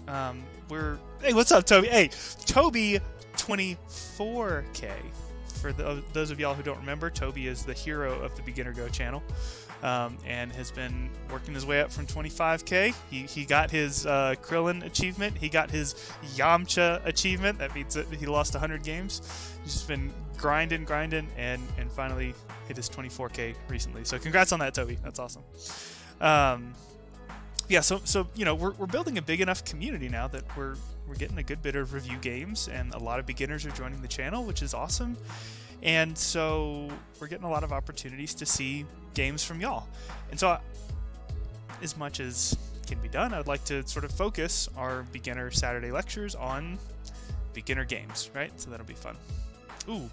Hey, what's up, Toby? Hey, Toby, 24K. For those of y'all who don't remember, Toby is the hero of the Beginner Go channel, and has been working his way up from 25K. He got his Krillin achievement. He got his Yamcha achievement. That means that he lost 100 games. He's just been grinding, and finally hit his 24K recently. So congrats on that, Toby. That's awesome. Yeah, so you know, we're building a big enough community now that we're getting a good bit of review games, and a lot of beginners are joining the channel, which is awesome. And so we're getting a lot of opportunities to see games from y'all. And so, as much as can be done, I'd like to sort of focus our beginner Saturday lectures on beginner games, right? So that'll be fun. Ooh.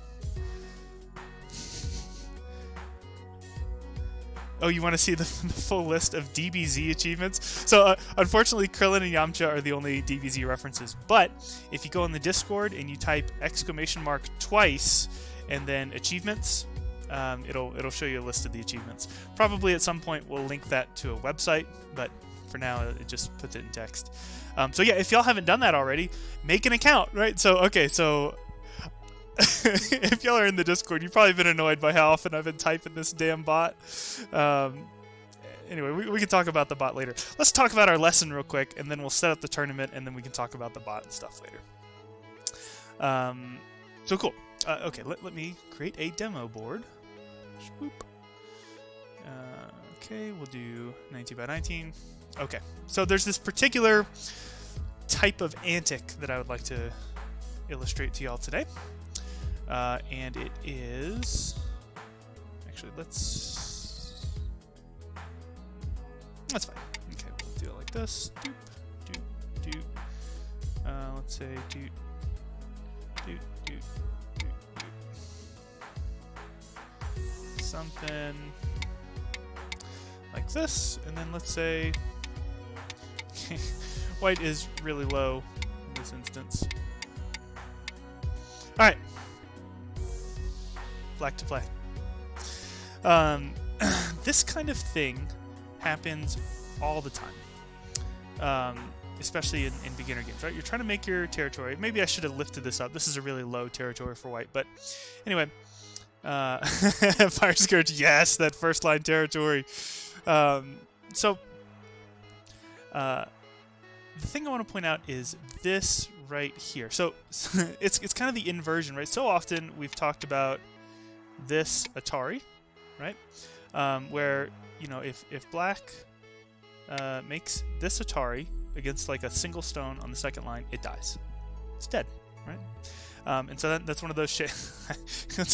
Oh, you want to see the full list of DBZ achievements? So, unfortunately, Krillin and Yamcha are the only DBZ references. But if you go in the Discord and you type ! twice and then achievements, it'll show you a list of the achievements. Probably at some point we'll link that to a website, but for now it just puts it in text. So yeah, if y'all haven't done that already, make an account, right? So okay, so if y'all are in the Discord, you've probably been annoyed by how often I've been typing this damn bot. Anyway, we can talk about the bot later. Let's talk about our lesson real quick, and then we'll set up the tournament, and then we can talk about the bot and stuff later. So cool. Okay, let me create a demo board. Swoop. Okay, we'll do 19 by 19. Okay, so there's this particular type of antic that I would like to illustrate to y'all today. And it is... Actually, that's fine. Okay, we'll do it like this. Doop, doop, doop. Let's say doot, doot, doot, doot, doot. Something like this. And then let's say white is really low in this instance. Alright. Black to play. This kind of thing happens all the time, especially in beginner games, right? You're trying to make your territory. Maybe I should have lifted this up. This is a really low territory for white, but anyway. Fire Scourge, yes, that first line territory. So the thing I want to point out is this right here. So it's kind of the inversion, right? So often we've talked about this Atari, right? Where, you know, if black makes this Atari against like a single stone on the second line, it dies. It's dead, right? And so that's one of those shit. And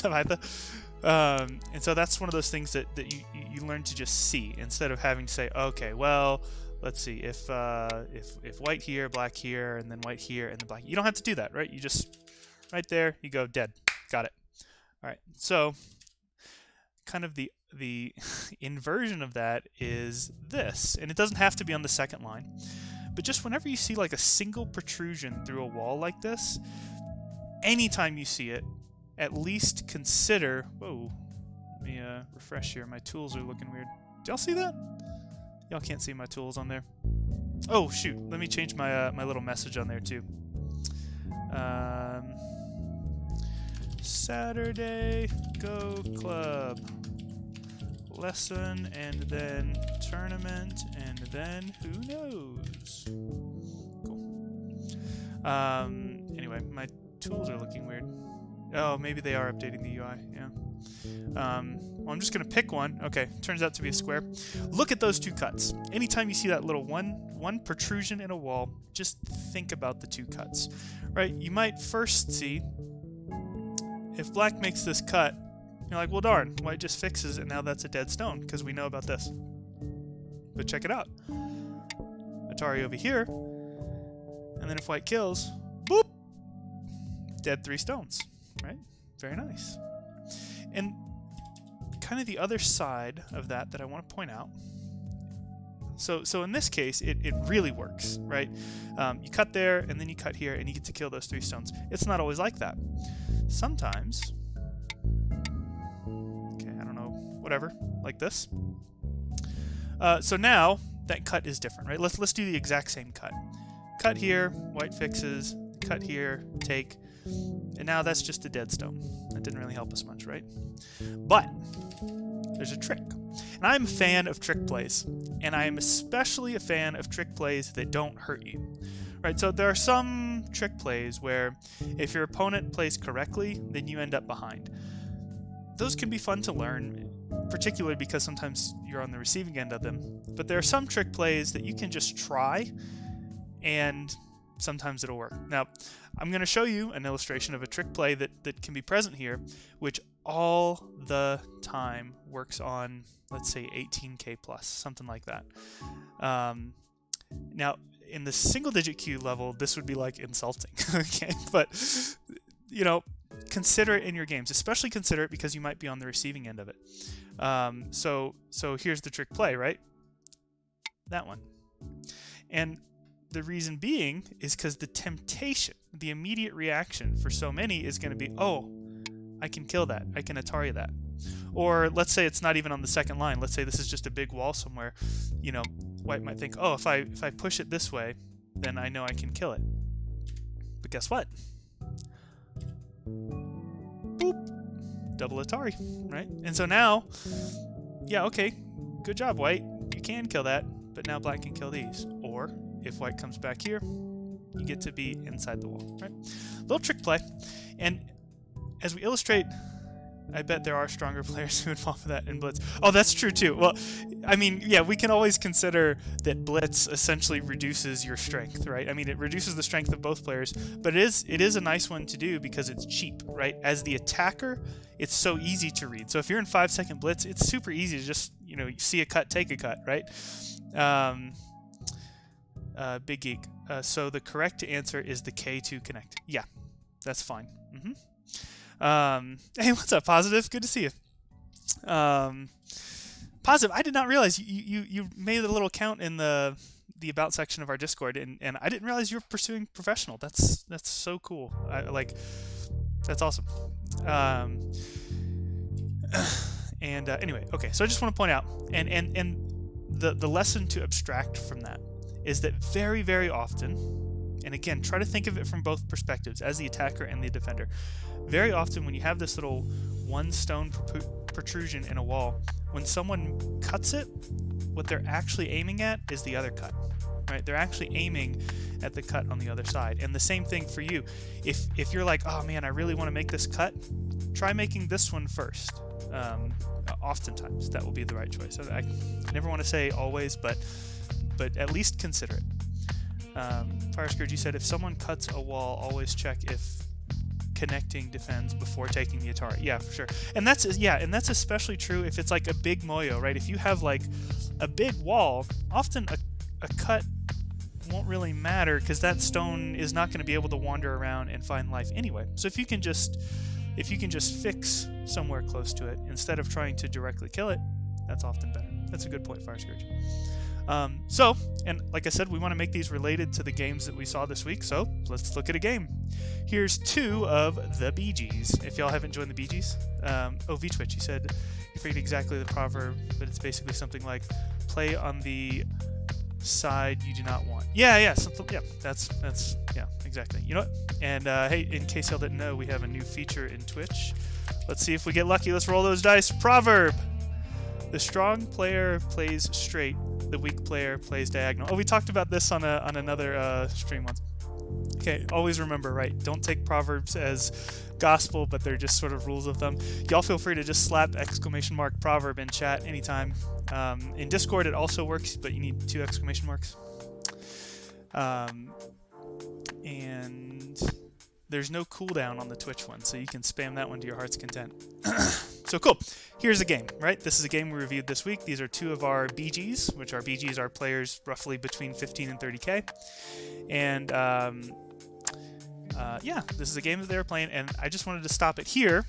so that's one of those things that you learn to just see instead of having to say, okay, well, let's see, if white here, black here, and then white here, and then black. You don't have to do that, right? You just right there, you go dead. Got it. All right. So kind of the inversion of that is this, and it doesn't have to be on the second line, but just whenever you see like a single protrusion through a wall like this, anytime you see it, at least consider... Whoa, let me refresh here. My tools are looking weird. Do y'all see that? Y'all can't see my tools on there. Oh, shoot. Let me change my my little message on there, too. Saturday Go Club. Lesson, and then tournament, and then who knows? Cool. Anyway, my tools are looking weird. Oh, maybe they are updating the UI, yeah. Well, I'm just going to pick one. Okay, turns out to be a square. Look at those two cuts. Anytime you see that little one protrusion in a wall, just think about the two cuts, right? You might first see, if black makes this cut, you're like, well, darn, white just fixes it, now that's a dead stone, because we know about this. But check it out. Atari over here, and then if white kills, boop! Dead 3 stones, right? Very nice. And kind of the other side of that I want to point out. So in this case, it really works, right? You cut there, and then you cut here, and you get to kill those 3 stones. It's not always like that. Sometimes, okay, I don't know, whatever, like this. So now that cut is different, right? Let's do the exact same cut. cut here, white fixes, cut here, take, and now that's just a dead stone. That didn't really help us much, right? But there's a trick. And I'm a fan of trick plays, and I am especially a fan of trick plays that don't hurt you. Right, so there are some trick plays where if your opponent plays correctly, then you end up behind. Those can be fun to learn, particularly because sometimes you're on the receiving end of them. But there are some trick plays that you can just try, and sometimes it'll work. Now, I'm going to show you an illustration of a trick play that can be present here, which all the time works on, let's say, 18k plus, something like that. Now, in the single-digit Q level, this would be like insulting, okay? But, you know, consider it in your games. Especially consider it because you might be on the receiving end of it. So here's the trick play, right? That one. And the reason being is because the temptation, the immediate reaction for so many is going to be, oh, I can kill that. I can Atari that. Or let's say it's not even on the second line. Let's say this is just a big wall somewhere. You know, white might think, oh, if I push it this way, then I know I can kill it. But guess what? Boop. Double Atari, right? And so now, yeah, okay, good job, white. You can kill that, but now black can kill these. Or if white comes back here, you get to be inside the wall, right? Little trick play. And as we illustrate, I bet there are stronger players who would fall for that in Blitz. Oh, that's true too. Well, I mean, yeah, we can always consider that Blitz essentially reduces your strength, right? I mean, it reduces the strength of both players, but it is a nice one to do because it's cheap, right? As the attacker, it's so easy to read. So if you're in 5-second Blitz, it's super easy to just, you know, see a cut, take a cut, right? Big Geek. So the correct answer is the K2 connect. Yeah, that's fine. Hey, what's up, Positive? Good to see you. Positive, I did not realize you made a little count in the about section of our Discord, and I didn't realize you were pursuing professional. That's so cool. That's awesome. Anyway, okay. So I just want to point out, and the lesson to abstract from that is that very, very often, and again, try to think of it from both perspectives, as the attacker and the defender. Very often when you have this little one stone protrusion in a wall, when someone cuts it, what they're actually aiming at is the other cut, right? They're actually aiming at the cut on the other side. And the same thing for you. If you're like, oh man, I really want to make this cut, try making this one first. Oftentimes that will be the right choice. I never want to say always, but at least consider it. Firescourge, you said if someone cuts a wall, always check if connecting defends before taking the Atari. Yeah, for sure. And that's especially true if it's like a big moyo, right? If you have like a big wall, often a cut won't really matter because that stone is not going to be able to wander around and find life anyway. So if you can just fix somewhere close to it instead of trying to directly kill it, that's often better. That's a good point, Firescourge. And like I said, we want to make these related to the games that we saw this week, so let's look at a game. Here's 2 of the Bee Gees. If y'all haven't joined the Bee Gees, V-Twitch, he said, you forget exactly the proverb, but it's basically something like, play on the side you do not want. Yeah, exactly. You know what? And hey, in case y'all didn't know, we have a new feature in Twitch. Let's see if we get lucky. Let's roll those dice. Proverb. The strong player plays straight. The weak player plays diagonal. Oh, we talked about this on another stream once. Okay, always remember, right? Don't take proverbs as gospel, but they're just sort of rules of thumb. Y'all feel free to just slap ! proverb in chat anytime. In Discord, it also works, but you need 2 exclamation marks. And there's no cooldown on the Twitch one, so you can spam that one to your heart's content. So cool. Here's the game, right? This is a game we reviewed this week. These are 2 of our BGs, which our BGs are players roughly between 15 and 30k. And yeah, this is a game that they were playing, and I just wanted to stop it here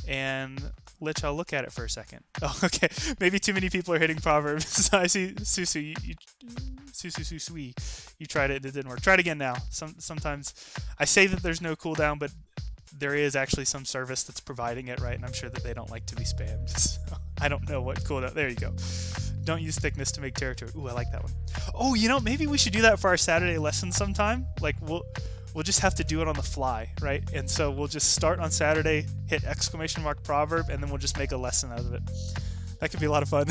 and let y'all look at it for a second. Oh, okay. Maybe too many people are hitting proverbs. I see Susu, you tried it and it didn't work. Try it again now. Sometimes I say that there's no cooldown, but there is actually some service that's providing it, right? And I'm sure that they don't like to be spammed. So I don't know what cooldown. There you go. Don't use thickness to make territory. Ooh, I like that one. Oh, you know, maybe we should do that for our Saturday lesson sometime. Like, we'll just have to do it on the fly, right? And so we'll just start on Saturday, hit exclamation mark proverb, and then we'll just make a lesson out of it. That could be a lot of fun.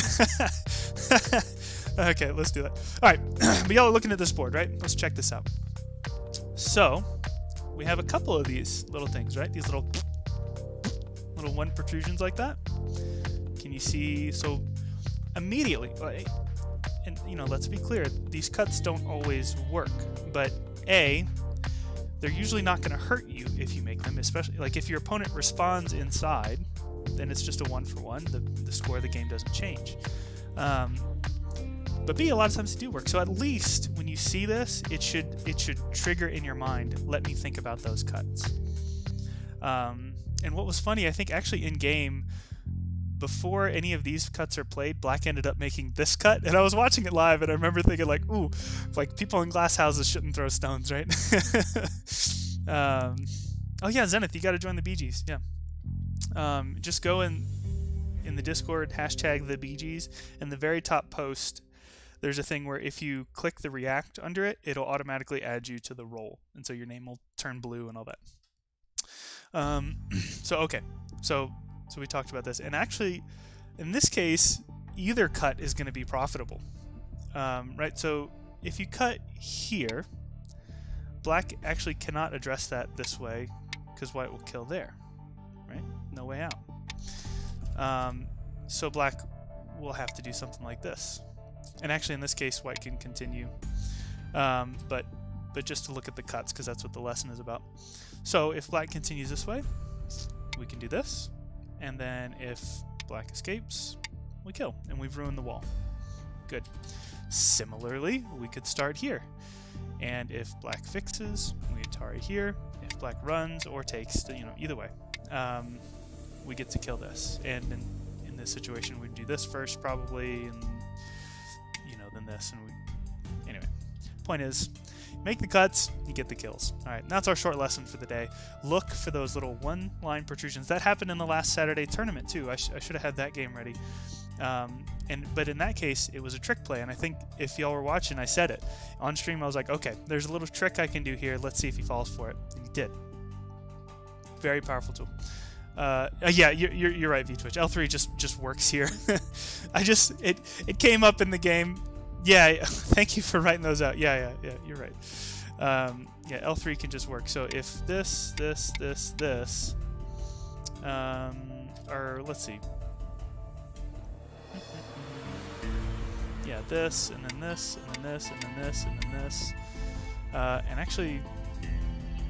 Okay, let's do that. All right, but y'all are looking at this board, right? Let's check this out. So we have a couple of these little things, right? These little one protrusions like that. Can you see? So immediately, and you know, let's be clear, these cuts don't always work, but they're usually not going to hurt you if you make them, especially like if your opponent responds inside, then it's just a 1-for-1. The score of the game doesn't change. But B, a lot of times they do work. So at least when you see this, it should trigger in your mind, let me think about those cuts. And what was funny, I think actually in game, before any of these cuts are played, Black ended up making this cut, and I was watching it live, and I remember thinking like, ooh, like people in glass houses shouldn't throw stones, right? Oh yeah, Zenith, you got to join the BGs, yeah. Just go in the Discord, hashtag the BGs, and the very top post, there's a thing where if you click the react under it, it'll automatically add you to the role, and so your name will turn blue and all that. So we talked about this, and actually, in this case, either cut is going to be profitable, right? So if you cut here, Black actually cannot address that this way because White will kill there, right? No way out. So Black will have to do something like this, and actually in this case, White can continue, but just to look at the cuts because that's what the lesson is about. So if Black continues this way, we can do this. And then if Black escapes, we kill, and we've ruined the wall. Good. Similarly, we could start here. And if Black fixes, we Atari here. If Black runs or takes, you know, either way, we get to kill this. And in this situation, we'd do this first probably, and you know, then this, and anyway. Point is, make the cuts, you get the kills. All right, that's our short lesson for the day. Look for those little one-line protrusions. That happened in the last Saturday tournament too. I should have had that game ready. But in that case, it was a trick play, and I think if y'all were watching, I said it on stream. I was like, okay, there's a little trick I can do here. Let's see if he falls for it. And he did. Very powerful tool. Yeah, you're right, VTwitch. L3 just works here. It came up in the game. Yeah, thank you for writing those out. Yeah, you're right. Yeah, L3 can just work. So if this, or let's see. Yeah, this, and then this, and then this, and then this, and then this. And actually,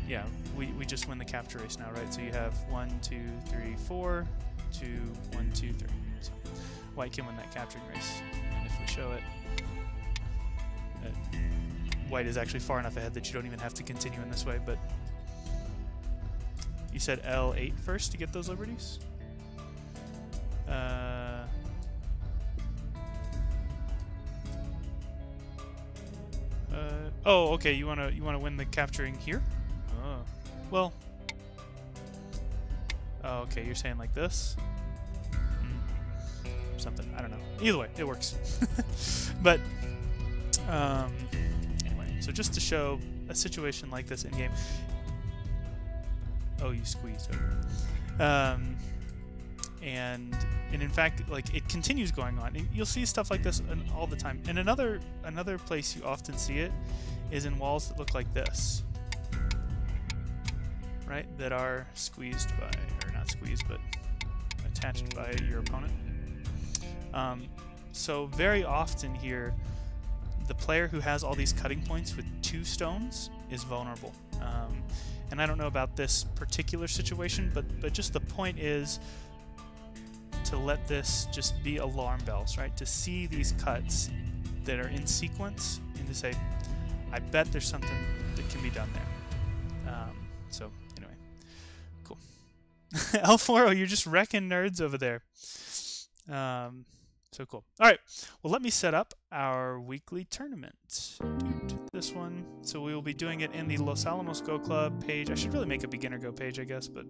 yeah, we just win the capture race now, right? So you have 1, 2, 3, 4, 2, 1, 2, 3. So White can win that capturing race. And if we show it, White is actually far enough ahead that you don't even have to continue in this way, but you said L8 first to get those liberties? Oh, okay, you wanna win the capturing here? Oh. Well. Oh, okay, you're saying like this? Something, I don't know. Either way, it works. But anyway, so just to show a situation like this in game. Oh, you squeezed over. And in fact, like, it continues going on. And you'll see stuff like this all the time. And another place you often see it is in walls that look like this, right? That are squeezed by, or not squeezed, but attached by your opponent. So very often here, the player who has all these cutting points with 2 stones is vulnerable. And I don't know about this particular situation, but just the point is to let this just be alarm bells, right? To see these cuts that are in sequence and to say, I bet there's something that can be done there. So anyway, cool. L4, you're just wrecking nerds over there. So cool. All right, well, let me set up our weekly tournament. This one. So we will be doing it in the Los Alamos Go Club page. I should really make a beginner Go page, I guess, but